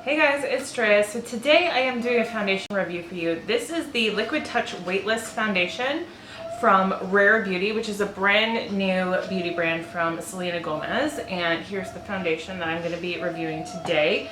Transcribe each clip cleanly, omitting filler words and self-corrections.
Hey guys, it's Drea. So today I am doing a foundation review for you. This is the Liquid Touch Weightless Foundation from Rare Beauty, which is a brand new beauty brand from Selena Gomez. And here's the foundation that I'm going to be reviewing today.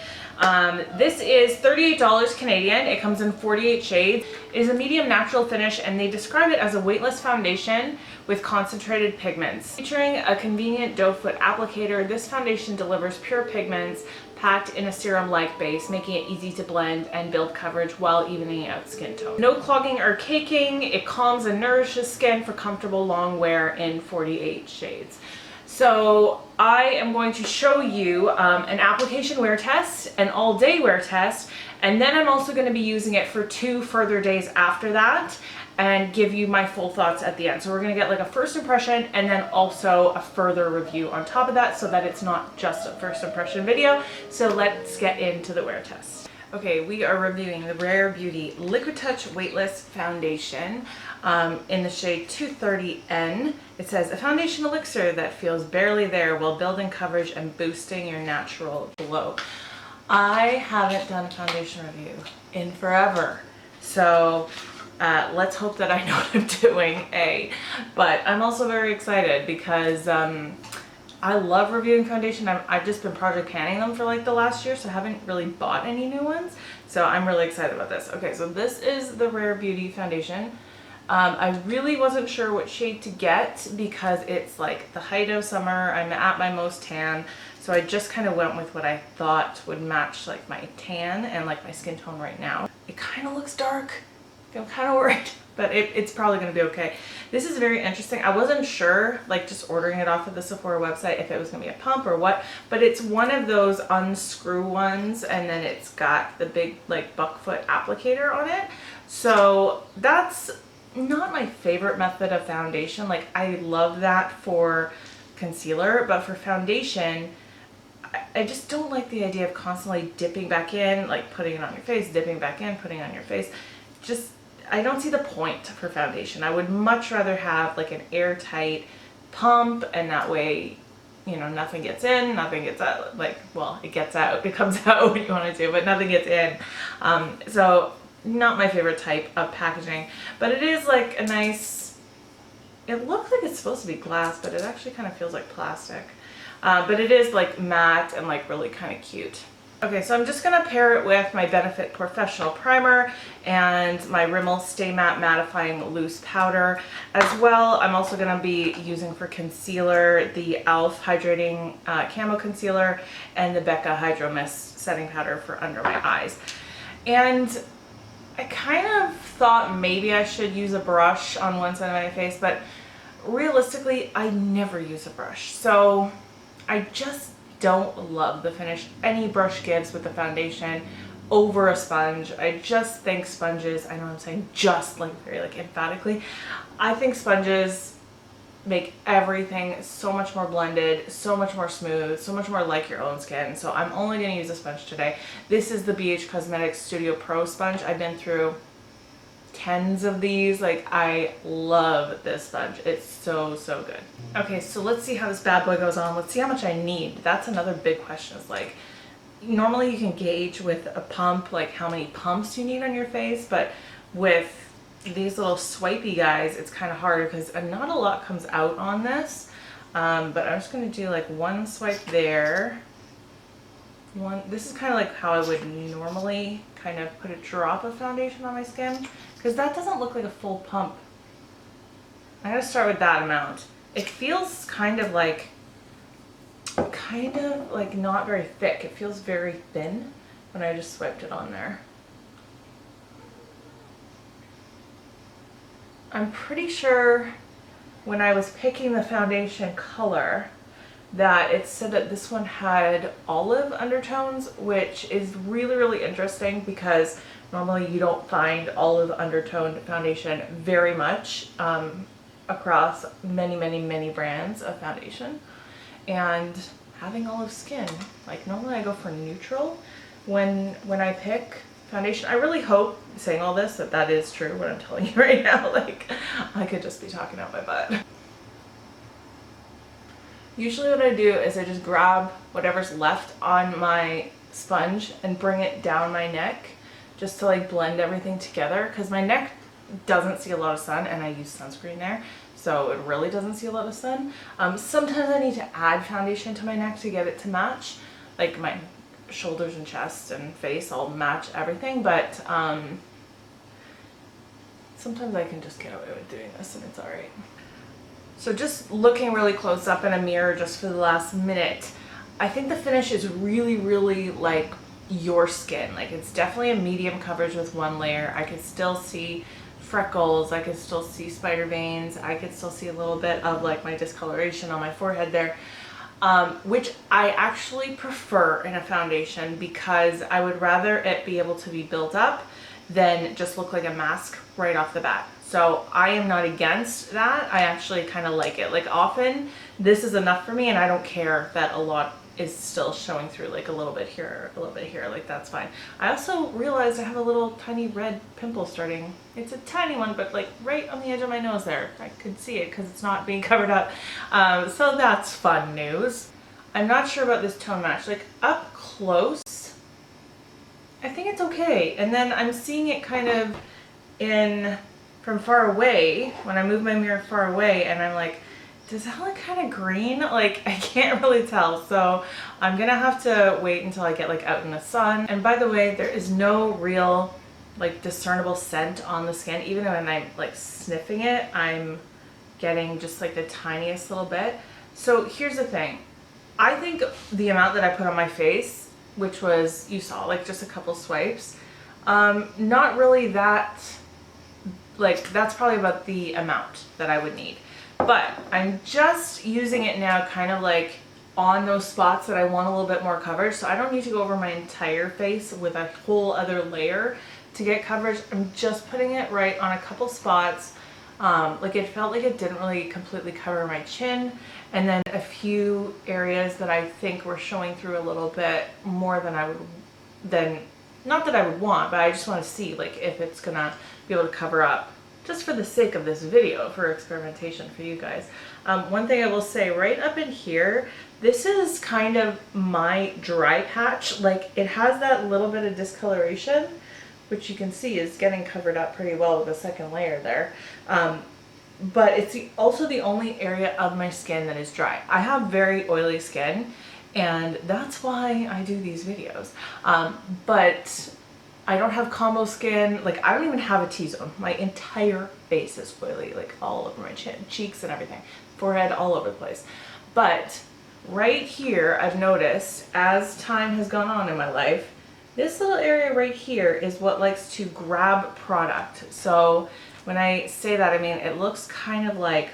This is $38 Canadian. It comes in 48 shades. It is a medium natural finish, and they describe it as a weightless foundation with concentrated pigments. Featuring a convenient doe foot applicator, this foundation delivers pure pigments packed in a serum-like base, making it easy to blend and build coverage while evening out skin tone. No clogging or caking. It calms and nourishes skin for comfortable long wear in 48 shades. So I am going to show you an application wear test, an all day wear test, and then I'm also going to be using it for 2 further days after that and give you my full thoughts at the end. So we're going to get like a first impression and then also a further review on top of that so that it's not just a first impression video. So let's get into the wear test. Okay, we are reviewing the Rare Beauty Liquid Touch Weightless Foundation in the shade 230N. It says, a foundation elixir that feels barely there while building coverage and boosting your natural glow. I haven't done a foundation review in forever, so let's hope that I know what I'm doing, but I'm also very excited because I love reviewing foundation. I've just been project panning them for like the last year, so I haven't really bought any new ones. So I'm really excited about this. Okay, so this is the Rare Beauty foundation. I really wasn't sure what shade to get because it's like the height of summer. I'm at my most tan. So I just kind of went with what I thought would match like my tan and like my skin tone right now. It kind of looks dark. I'm kind of worried, but it's probably going to be okay. This is very interesting. I wasn't sure, like just ordering it off of the Sephora website, if it was going to be a pump or what, but it's one of those unscrew ones, and then it's got the big like buckfoot applicator on it. So that's not my favorite method of foundation. Like I love that for concealer, but for foundation, I just don't like the idea of constantly dipping back in, like putting it on your face, dipping back in, putting it on your face. Just I don't see the point for foundation. I would much rather have like an airtight pump, and that way, you know, nothing gets in, nothing gets out. Like, well, it gets out, it comes out when you want it to, but nothing gets in. So not my favorite type of packaging, but it is like a nice, it looks like it's supposed to be glass, but it actually kind of feels like plastic. But it is like matte and like really kind of cute. Okay, so I'm just going to pair it with my Benefit Professional Primer and my Rimmel Stay Matte Mattifying Loose Powder. As well, I'm also going to be using for concealer the e.l.f. Hydrating Camo Concealer and the Becca Hydro Mist Setting Powder for under my eyes. And I kind of thought maybe I should use a brush on one side of my face, but realistically, I never use a brush. So I just don't love the finish any brush gives with the foundation over a sponge. I just think sponges, I know I'm saying just like very like emphatically, I think sponges make everything so much more blended, so much more smooth, so much more like your own skin. So I'm only going to use a sponge today. This is the BH Cosmetics Studio Pro sponge. I've been through tens of these. Like I love this sponge. It's so good. Okay, so let's see how this bad boy goes on. Let's see how much I need. That's another big question. Is like normally you can gauge with a pump like how many pumps you need on your face, but with these little swipey guys it's kind of harder because not a lot comes out on this. But I'm just going to do like one swipe there. This is kind of like how I would normally kind of put a drop of foundation on my skin, because that doesn't look like a full pump. I'm going to start with that amount. It feels kind of like not very thick. It feels very thin when I just swiped it on there. I'm pretty sure when I was picking the foundation color that it said that this one had olive undertones, which is really interesting because normally you don't find olive undertoned foundation very much across many brands of foundation. And having olive skin, like normally I go for neutral when I pick foundation. I really hope, saying all this, that is true what I'm telling you right now. Like I could just be talking out my butt. Usually what I do is I just grab whatever's left on my sponge and bring it down my neck just to like blend everything together, because my neck doesn't see a lot of sun and I use sunscreen there, so it really doesn't see a lot of sun. Sometimes I need to add foundation to my neck to get it to match, like my shoulders and chest and face all match everything, but sometimes I can just get away with doing this and it's alright. So just looking really close up in a mirror just for the last minute, I think the finish is really, really like your skin. Like it's definitely a medium coverage with one layer. I could still see freckles, I could still see spider veins, I could still see a little bit of like my discoloration on my forehead there, which I actually prefer in a foundation because I would rather it be able to be built up than just look like a mask right off the bat. So I am not against that. I actually kind of like it. Like often this is enough for me and I don't care that a lot is still showing through, like a little bit here, a little bit here, like that's fine. I also realized I have a little tiny red pimple starting. It's a tiny one, but like right on the edge of my nose there. I could see it because it's not being covered up. So that's fun news. I'm not sure about this tone match. Like up close, I think it's okay. And then I'm seeing it kind of in from far away, when I move my mirror far away, and I'm like, does that look kind of green? Like I can't really tell, so I'm gonna have to wait until I get like out in the sun. And by the way, there is no real like discernible scent on the skin. Even when I'm like sniffing it, I'm getting just like the tiniest little bit. So here's the thing. I think the amount that I put on my face, which was, you saw, like just a couple swipes, not really that, like that's probably about the amount that I would need. But I'm just using it now kind of like on those spots that I want a little bit more coverage. So I don't need to go over my entire face with a whole other layer to get coverage. I'm just putting it right on a couple spots. Like it felt like it didn't really completely cover my chin. And then a few areas that I think were showing through a little bit more than I would, not that I would want, but I just want to see like if it's gonna be able to cover up, just for the sake of this video, for experimentation for you guys. One thing I will say, right up in here, this is kind of my dry patch. Like it has that little bit of discoloration, which you can see is getting covered up pretty well with the second layer there. But it's also the only area of my skin that is dry. I have very oily skin, and that's why I do these videos. But I don't have combo skin. Like I don't even have a T-zone. My entire face is oily, like all over my chin, cheeks and everything, forehead, all over the place. But right here, I've noticed as time has gone on in my life, this little area right here is what likes to grab product. So when I say that, I mean, it looks kind of like,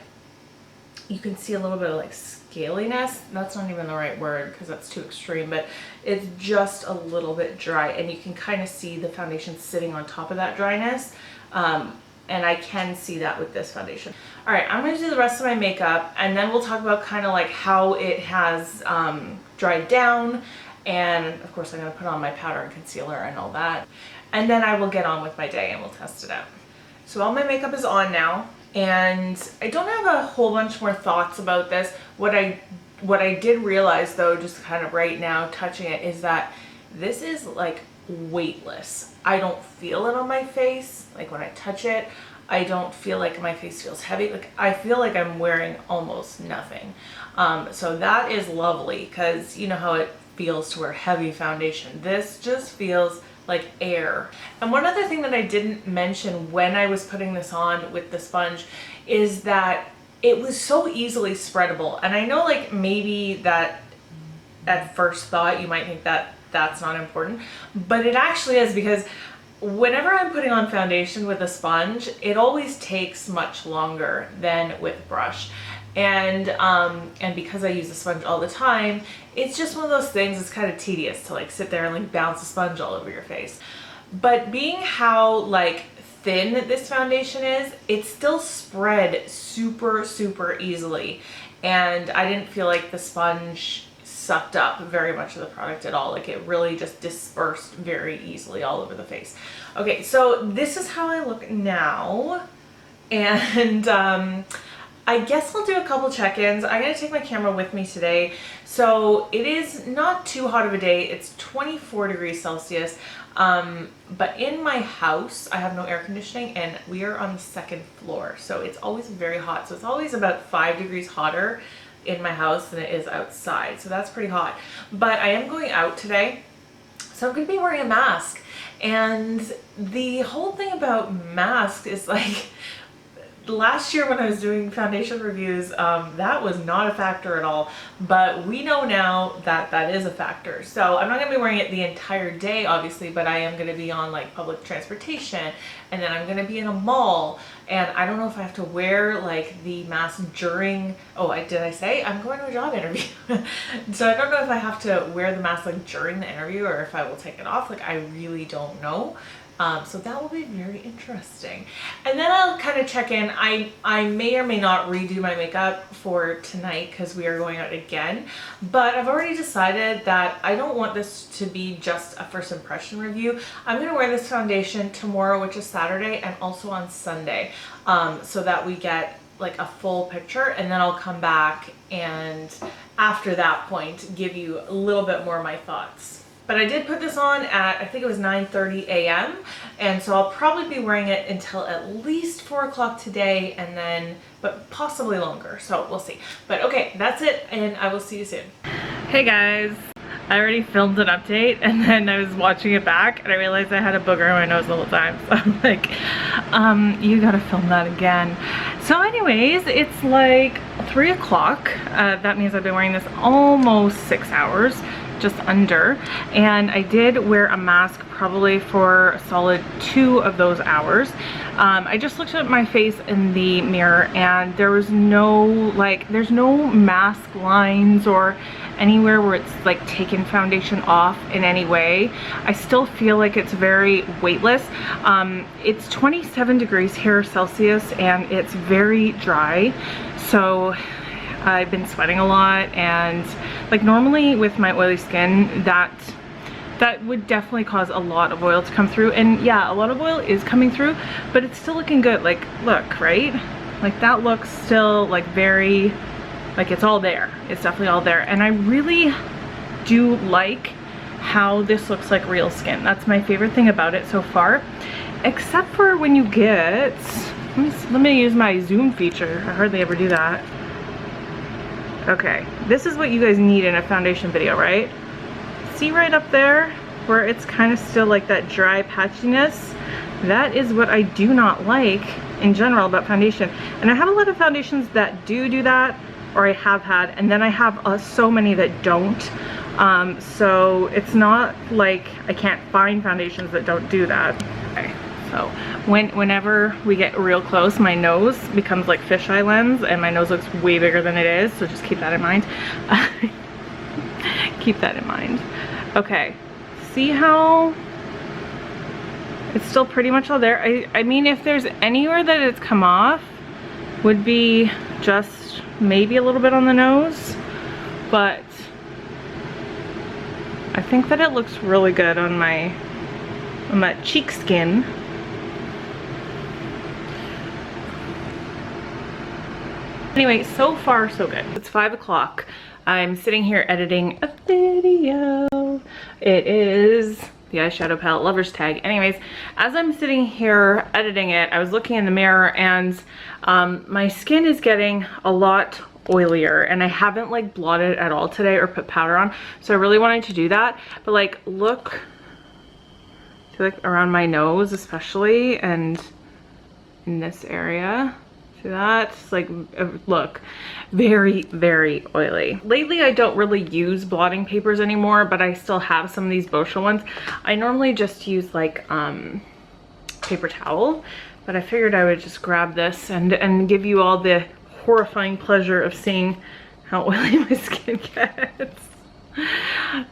you can see a little bit of like scaliness. That's not even the right word because that's too extreme, but it's just a little bit dry, and you can kind of see the foundation sitting on top of that dryness. And I can see that with this foundation. All right, I'm gonna do the rest of my makeup, and then we'll talk about kind of like how it has dried down. And of course I'm gonna put on my powder and concealer and all that. And then I will get on with my day and we'll test it out. So all my makeup is on now, and I don't have a whole bunch more thoughts about this. What I did realize though, just kind of right now touching it, is that this is like weightless. I don't feel it on my face. Like when I touch it, I don't feel like my face feels heavy. Like I feel like I'm wearing almost nothing. So that is lovely, because you know how it feels to wear heavy foundation. This just feels like air. And one other thing that I didn't mention when I was putting this on with the sponge is that it was so easily spreadable. And I know like maybe that at first thought you might think that that's not important, but it actually is, because whenever I'm putting on foundation with a sponge, it always takes much longer than with brush. And because I use a sponge all the time, it's just one of those things, it's kind of tedious to like sit there and like bounce a sponge all over your face. But being how like thin this foundation is, it still spread super, super easily. And I didn't feel like the sponge sucked up very much of the product at all. Like it really just dispersed very easily all over the face. Okay, so this is how I look now. And I guess I'll do a couple check-ins. I'm gonna take my camera with me today. So it is not too hot of a day. It's 24 degrees Celsius. But in my house, I have no air conditioning and we are on the second floor. So it's always very hot. So it's always about 5 degrees hotter in my house than it is outside. So that's pretty hot. But I am going out today. So I'm gonna be wearing a mask. And the whole thing about masks is like, last year when I was doing foundation reviews, that was not a factor at all, but we know now that that is a factor. So I'm not gonna be wearing it the entire day, obviously, but I am gonna be on like public transportation, and then I'm gonna be in a mall, and I don't know if I have to wear like the mask during, did I say? I'm going to a job interview. So I don't know if I have to wear the mask like during the interview or if I will take it off. Like, I really don't know. So that will be very interesting. And then I'll kind of check in. I may or may not redo my makeup for tonight because we are going out again. But I've already decided that I don't want this to be just a first impression review. I'm going to wear this foundation tomorrow, which is Saturday, and also on Sunday, so that we get like a full picture, and then I'll come back and after that point give you a little bit more of my thoughts. But I did put this on at, I think it was 9:30 a.m. And so I'll probably be wearing it until at least 4 o'clock today, and then, but possibly longer. So we'll see. But okay, that's it, and I will see you soon. Hey guys, I already filmed an update, and then I was watching it back, and I realized I had a booger in my nose the whole time. So I'm like, you gotta film that again. So anyways, it's like 3 o'clock. That means I've been wearing this almost 6 hours. Just under, and I did wear a mask probably for a solid 2 of those hours. I just looked at my face in the mirror, and there was no there's no mask lines or anywhere where it's like taken foundation off in any way. I still feel like it's very weightless. It's 27 degrees here Celsius, and it's very dry, so I've been sweating a lot, and like normally with my oily skin that would definitely cause a lot of oil to come through, and yeah, a lot of oil is coming through, but it's still looking good. Like, look, right? Like, that looks still like very, like, it's all there. It's definitely all there, and I really do like how this looks like real skin. That's my favorite thing about it so far, except for when you get, let me use my zoom feature. I hardly ever do that. Okay, this is what you guys need in a foundation video, right? See right up there where it's kind of still like that dry patchiness? That is what I do not like in general about foundation. And I have a lot of foundations that do that, or I have had, and then I have so many that don't. So it's not like I can't find foundations that don't do that. Okay. So whenever we get real close, my nose becomes like fisheye lens, and my nose looks way bigger than it is, so just keep that in mind. Keep that in mind. Okay, see how it's still pretty much all there? I mean, if there's anywhere that it's come off, would be just maybe a little bit on the nose, but I think that it looks really good on my cheek skin. Anyway, so far so good. It's 5 o'clock. I'm sitting here editing a video. It is the eyeshadow palette Lover's Tag. Anyways, as I'm sitting here editing it, I was looking in the mirror, and my skin is getting a lot oilier, and I haven't like blotted at all today or put powder on, so I really wanted to do that. But like, look, I feel like around my nose especially, and in this area. See that? It's like, look, very, very oily. Lately, I don't really use blotting papers anymore, but I still have some of these Boscia ones. I normally just use like paper towel, but I figured I would just grab this and give you all the horrifying pleasure of seeing how oily my skin gets.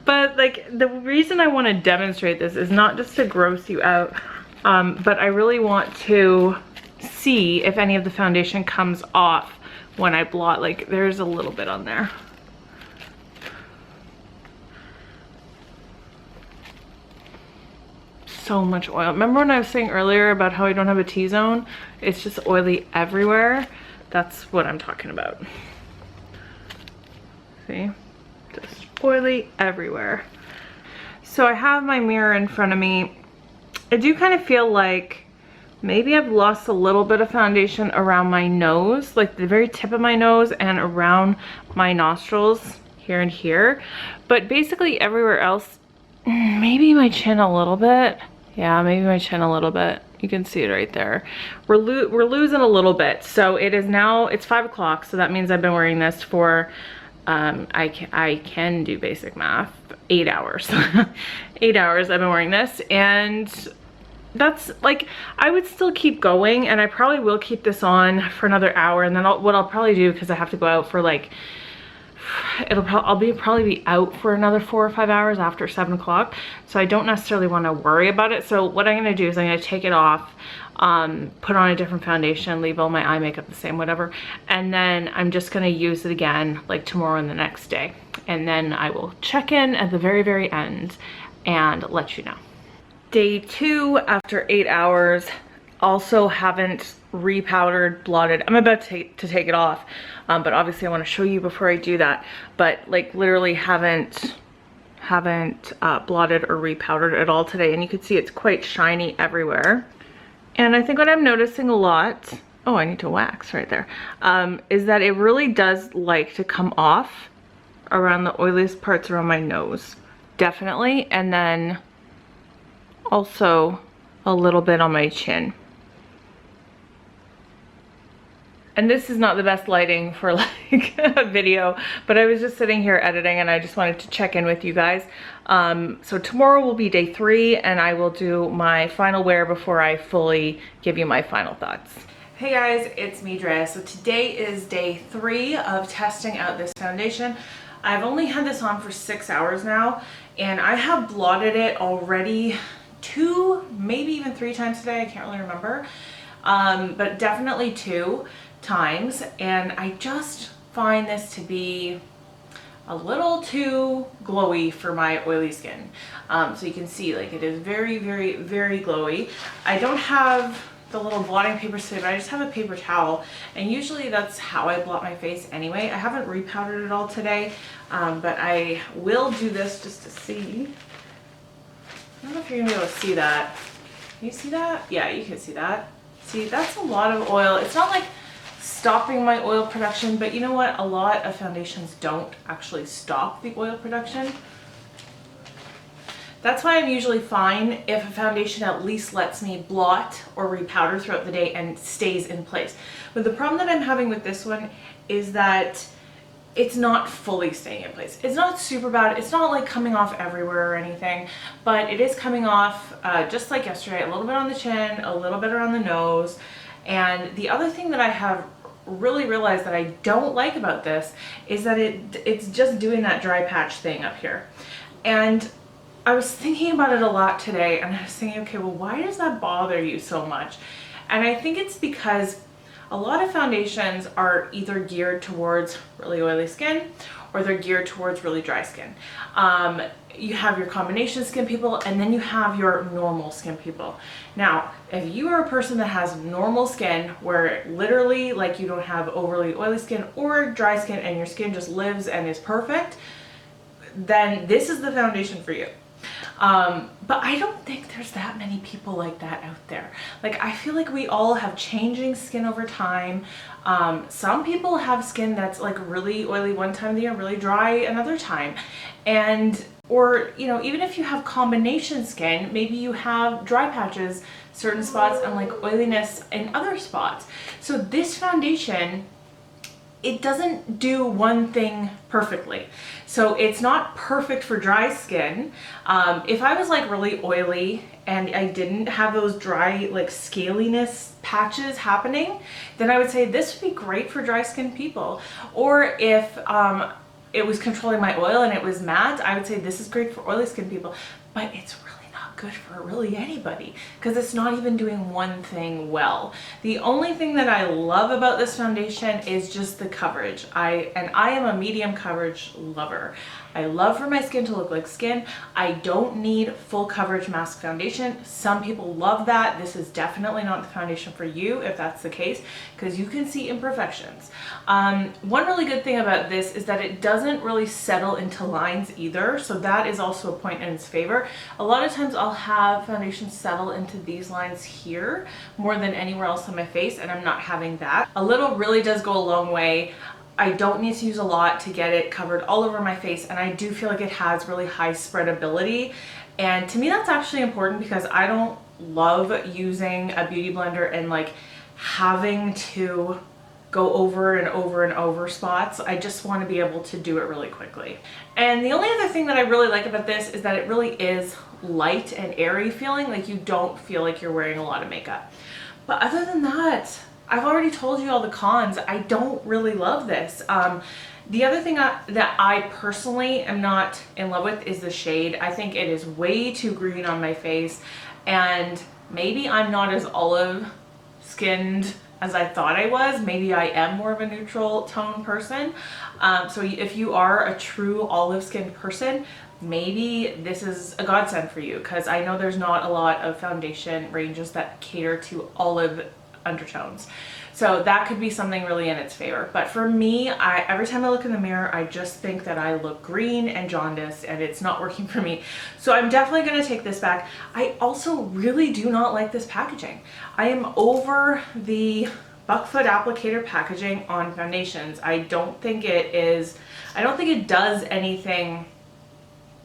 But like, the reason I want to demonstrate this is not just to gross you out, but I really want to see if any of the foundation comes off when I blot. Like, there's a little bit on there. So much oil. Remember when I was saying earlier about how I don't have a T-zone? It's just oily everywhere. That's what I'm talking about. See? Just oily everywhere. So I have my mirror in front of me. I do kind of feel like maybe I've lost a little bit of foundation around my nose, like the very tip of my nose and around my nostrils here and here. But basically everywhere else, maybe my chin a little bit. Yeah, maybe my chin a little bit. You can see it right there. We're losing a little bit. So it is now, it's 5 o'clock. So that means I've been wearing this for, I can do basic math, 8 hours. 8 hours I've been wearing this, and that's like, I would still keep going, and I probably will keep this on for another hour, and then what I'll probably do, because I have to go out for like, I'll probably be out for another 4 or 5 hours after 7 o'clock, so I don't necessarily want to worry about it. So what I'm going to do is I'm going to take it off, put on a different foundation, leave all my eye makeup the same, whatever, and then I'm just going to use it again like tomorrow and the next day, and then I will check in at the very, very end and let you know. Day 2 after 8 hours. Also haven't repowdered, blotted. I'm about to take it off, but obviously I want to show you before I do that. But like literally haven't blotted or repowdered at all today, and you can see it's quite shiny everywhere. And I think what I'm noticing a lot, oh, I need to wax right there, is that it really does like to come off around the oiliest parts around my nose, definitely, and then also a little bit on my chin. And this is not the best lighting for like a video, but I was just sitting here editing and I just wanted to check in with you guys. So tomorrow will be day 3, and I will do my final wear before I fully give you my final thoughts. Hey guys, it's me, Drea. So today is day 3 of testing out this foundation. I've only had this on for 6 hours now, and I have blotted it already 2, maybe even 3 times today. I can't really remember, but definitely 2 times, and I just find this to be a little too glowy for my oily skin. So you can see like it is very, very, very glowy. I don't have the little blotting paper today, but I just have a paper towel, and usually that's how I blot my face anyway. I haven't repowdered it all today, but I will do this just to see. I don't know if you're gonna be able to see that. Can you see that? Yeah, you can see that. See, that's a lot of oil. It's not like stopping my oil production, but you know what? A lot of foundations don't actually stop the oil production. That's why I'm usually fine if a foundation at least lets me blot or repowder throughout the day and stays in place. But the problem that I'm having with this one is that it's not fully staying in place. It's not super bad. It's not like coming off everywhere or anything, but it is coming off just like yesterday, a little bit on the chin, a little bit around the nose. And the other thing that I have really realized that I don't like about this is that it's just doing that dry patch thing up here. And I was thinking about it a lot today, and I was thinking, okay, well, why does that bother you so much? And I think it's because a lot of foundations are either geared towards really oily skin or they're geared towards really dry skin. You have your combination skin people, and then you have your normal skin people. Now, if you are a person that has normal skin where literally like you don't have overly oily skin or dry skin and your skin just lives and is perfect, then this is the foundation for you. But I don't think there's that many people like that out there. Like, I feel like we all have changing skin over time. Some people have skin that's like really oily one time of the year, really dry another time. And, or, you know, even if you have combination skin, maybe you have dry patches, certain spots, and like oiliness in other spots. So this foundation, it doesn't do one thing perfectly. So it's not perfect for dry skin. If I was like really oily and I didn't have those dry like scaliness patches happening, then I would say this would be great for dry skin people. Or if it was controlling my oil and it was matte, I would say this is great for oily skin people. But it's really not good for really anybody because it's not even doing one thing well. The only thing that I love about this foundation is just the coverage. I am a medium coverage lover. I love for my skin to look like skin. I don't need full coverage mask foundation. Some people love that. This is definitely not the foundation for you if that's the case, because you can see imperfections. One really good thing about this is that it doesn't really settle into lines either, so that is also a point in its favor. A lot of times I'll have foundation settle into these lines here more than anywhere else on my face, and I'm not having that. A little really does go a long way. I don't need to use a lot to get it covered all over my face, and I do feel like it has really high spreadability. And to me that's actually important, because I don't love using a beauty blender and like having to go over and over and over spots. I just want to be able to do it really quickly. And the only other thing that I really like about this is that it really is light and airy feeling, like you don't feel like you're wearing a lot of makeup. But other than that, I've already told you all the cons. I don't really love this. The other thing that I personally am not in love with is the shade. I think it is way too green on my face, and maybe I'm not as olive skinned as I thought I was. Maybe I am more of a neutral tone person. So if you are a true olive skinned person, maybe this is a godsend for you, because I know there's not a lot of foundation ranges that cater to olive undertones. So that could be something really in its favor. But for me, every time I look in the mirror, I just think that I look green and jaundiced, and it's not working for me. So I'm definitely going to take this back. I also really do not like this packaging. I am over the Buckfoot applicator packaging on foundations. I don't think it does anything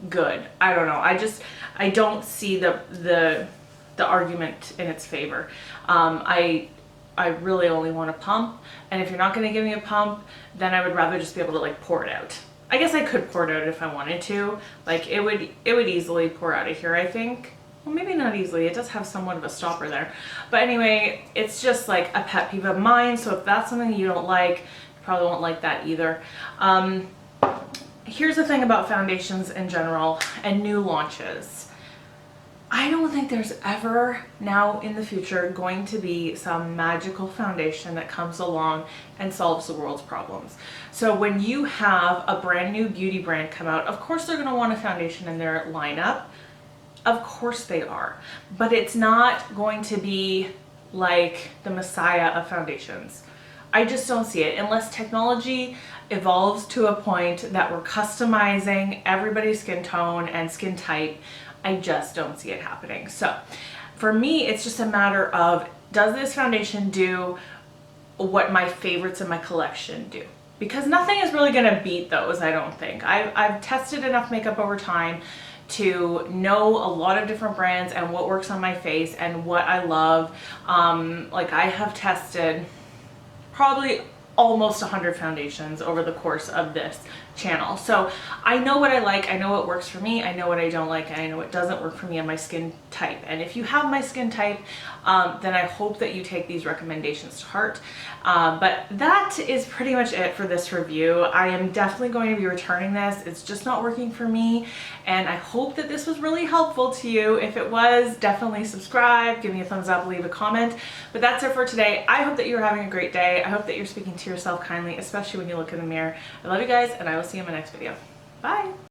good. I don't know. I don't see the argument in its favor. I really only want a pump, and if you're not going to give me a pump, then I would rather just be able to like pour it out. I guess I could pour it out if I wanted to. Like it would easily pour out of here, I think. Well, maybe not easily. It does have somewhat of a stopper there. But anyway, it's just like a pet peeve of mine, so if that's something you don't like, you probably won't like that either. Here's the thing about foundations in general and new launches. I don't think there's ever now in the future going to be some magical foundation that comes along and solves the world's problems. So when you have a brand new beauty brand come out, of course they're going to want a foundation in their lineup. Of course they are. But it's not going to be like the messiah of foundations. I just don't see it unless technology evolves to a point that we're customizing everybody's skin tone and skin type. I just don't see it happening. So for me, it's just a matter of, does this foundation do what my favorites in my collection do? Because nothing is really gonna beat those, I don't think. I've tested enough makeup over time to know a lot of different brands and what works on my face and what I love. Like I have tested probably almost 100 foundations over the course of this channel. So I know what I like, I know what works for me, I know what I don't like, and I know what doesn't work for me and my skin type. And if you have my skin type, then I hope that you take these recommendations to heart. But that is pretty much it for this review. I am definitely going to be returning this. It's just not working for me, and I hope that this was really helpful to you. If it was, definitely subscribe, give me a thumbs up, leave a comment. But that's it for today. I hope that you're having a great day. I hope that you're speaking to yourself kindly, especially when you look in the mirror. I love you guys, and I will see you in my next video. Bye!